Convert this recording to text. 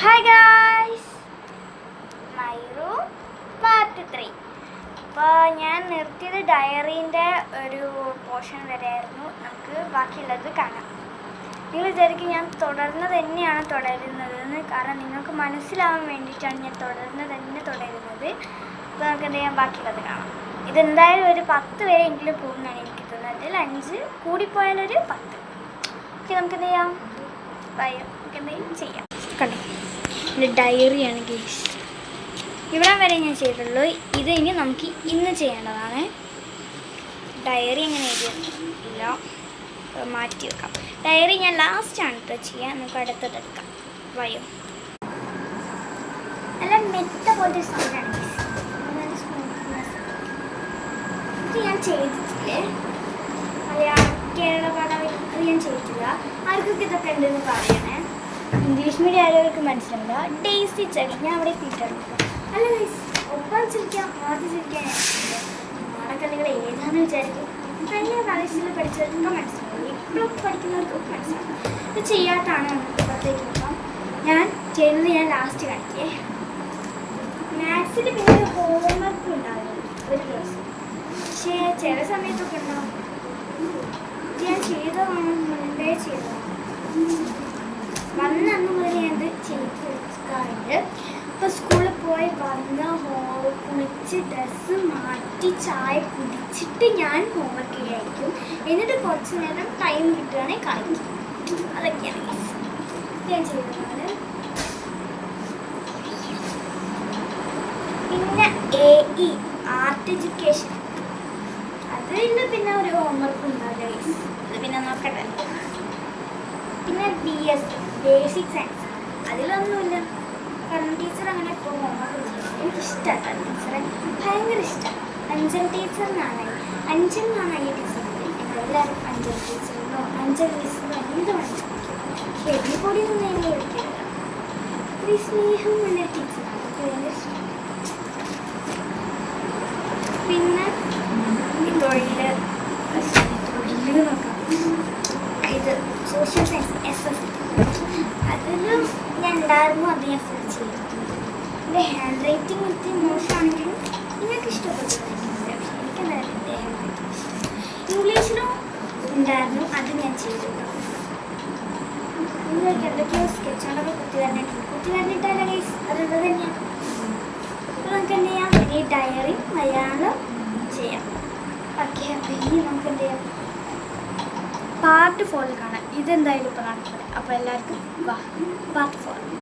Hi guys, my room part 3. അപ്പോൾ ഞാൻ നിർത്തിയത് ഡയറീൻ്റെ ഒരു പോർഷൻ വരെയായിരുന്നു. നമുക്ക് ബാക്കിയുള്ളത് കാണാം. നിങ്ങൾ വിചാരിക്കും ഞാൻ തുടർന്ന് തന്നെയാണ് തുടരുന്നതെന്ന്. കാരണം നിങ്ങൾക്ക് മനസ്സിലാവാൻ വേണ്ടിയിട്ടാണ് ഞാൻ തുടരുന്നത്. അപ്പോൾ നമുക്ക് എന്ത് ചെയ്യാം, ബാക്കിയുള്ളത് കാണാം. ഇതെന്തായാലും ഒരു 10 വരെയെങ്കിലും പോകുന്നതാണ് എനിക്ക് തോന്നുന്നത്. 5 കൂടിപ്പോയാലൊരു 10. ഓക്കെ, നമുക്ക് എന്ത് ചെയ്യാം, നമുക്ക് എന്തെങ്കിലും ചെയ്യാം. കണ്ടോ, എൻ്റെ ഡയറിയാണ് ഗൈസ്. ഇവിടെ വരെ ഞാൻ ചെയ്തിട്ടുള്ളൂ. ഇത് ഇനി നമുക്ക് ഇന്ന് ചെയ്യേണ്ടതാണ്. ഡയറി എങ്ങനെ എഴുതിയില്ല, മാറ്റി വെക്കാം. ഡയറി ഞാൻ ലാസ്റ്റാണ് കേട്ടോ ചെയ്യാൻ. നമുക്ക് അടുത്തതെടുക്കാം. വയോ നല്ല മെത്ത പോലത്തെ സൗണ്ടാണ് ഗൈസ്. ഇത് ഞാൻ ചെയ്തിട്ടില്ലേ, കേരള പാഠം ഞാൻ ചെയ്തിട്ടില്ല. ആർക്കൊക്കെ ഇതൊക്കെ ഉണ്ടെന്ന് പറയണേ. ഇംഗ്ലീഷ് മീഡിയം ആയവർക്ക് മനസ്സിലാവില്ല. ഡേയ്സി ചെടി ഞാൻ അവിടെ എത്തിയിട്ടുണ്ട്. അല്ല ഗൈസ്, ഒപ്പം ചിരിക്കാം, ആദ്യം ചിരിക്കാൻ നാടകല്ലികൾ ഏതാണെന്ന് വിചാരിക്കും. കഴിഞ്ഞ പ്രാവശ്യത്തിൽ പഠിച്ചവർക്കൊക്കെ മനസ്സിലാവും, ഇപ്പോഴും പഠിക്കുന്നവർക്കും മനസ്സിലാവും. ഇത് ചെയ്യാത്താണ് പുറത്തേക്ക് നോക്കാം. ഞാൻ ചെയ്യുന്നത് ഞാൻ ലാസ്റ്റ് കാണിക്കേ. മാത്സിൽ പിന്നെ ഹോംവർക്ക് ഉണ്ടാവില്ല ഒരു ദിവസം, പക്ഷേ ചില സമയത്തൊക്കെ ഉണ്ടാവും. ഞാൻ ചെയ്തതാണ്, മുൻപേ ചെയ്തതാണ്. വന്ന് അന്ന് മുതൽ ഞാനത് ചെയ്ത് വെക്കാറുണ്ട്. ഇപ്പോൾ സ്കൂളിൽ പോയി വന്ന് കുളിച്ച് ഡ്രസ്സ് മാറ്റി ചായ കുടിച്ചിട്ട് ഞാൻ ഹോംവർക്ക് ചെയ്യായിരിക്കും. എന്നിട്ട് കുറച്ച് നേരം ടൈം കിട്ടുകയാണെങ്കിൽ കളിക്കും. അതൊക്കെയാണ് ഞാൻ ചെയ്തതാണ്. പിന്നെ AE ആർട്ട് എഡ്യൂക്കേഷൻ, അതിൽ പിന്നെ ഒരു ഹോംവർക്ക് ഉണ്ടാവില്ല. അത് പിന്നെ നോക്കട്ടെ. പിന്നെ BS ബേസിക് സയൻസ്, അതിലൊന്നുമില്ല. കാരണം ടീച്ചർ അങ്ങനെ ഇപ്പോൾ ഹോംവർക്ക് ചെയ്യും. എനിക്കിഷ്ടമാണ് ടീച്ചറെ, ഭയങ്കര ഇഷ്ടമാണ്. അഞ്ചൽ ടീച്ചറിനാണ് ഈ ടീച്ചർ. എല്ലാവരും അഞ്ചൽ ടീച്ചറിനോ അഞ്ചൽ മിസ്സിനോ എന്ത് മനസ്സിലാക്കും. പക്ഷേ എഴുതിപ്പൊടിയൊന്നും ഞാൻ വിളിക്കില്ല. ഒരു സ്നേഹമുള്ള ടീച്ചറാണ്, എനിക്ക് ഭയങ്കര ഇഷ്ടമാണ്. പിന്നെ തൊഴിൽ നോക്കാം. ഇത് സോഷ്യൽ സയൻസ് SS, അതിലും ഞാൻ ഉണ്ടായിരുന്നു. അത് ഞാൻ ഫുൾ ചെയ്തിട്ടുണ്ട്. എൻ്റെ ഹാൻഡ് റൈറ്റിംഗ് ഒത്തിരി മോശമാണെങ്കിലും നിങ്ങൾക്ക് ഇഷ്ടപ്പെട്ടു. പക്ഷേ എനിക്കെന്തായാലും എൻ്റെ ഹാൻഡ് റൈറ്റിംഗ് ഇഷ്ടം. ഇംഗ്ലീഷിലും ഉണ്ടായിരുന്നു, അത് ഞാൻ ചെയ്തിട്ടുണ്ട്. നിങ്ങൾക്ക് എന്തൊക്കെയോ സ്കെച്ചുകളൊക്കെ കുത്തി വരണിട്ടല്ല ഗൈസ്, അതുള്ളത് തന്നെയാണ്. അപ്പോൾ നമുക്ക് എന്ത് ചെയ്യാം, ഈ ഡയറി മലയാളം ചെയ്യാം. ഓക്കെ, അപ്പോൾ ഇനി നമുക്ക് എന്ത് ചെയ്യാം, പാർട്ട് 4 കാണാം. ഇതെന്തായാലും ഇപ്പോൾ നടക്കുന്നത്. അപ്പോൾ എല്ലാവർക്കും പാർട്ട് 4.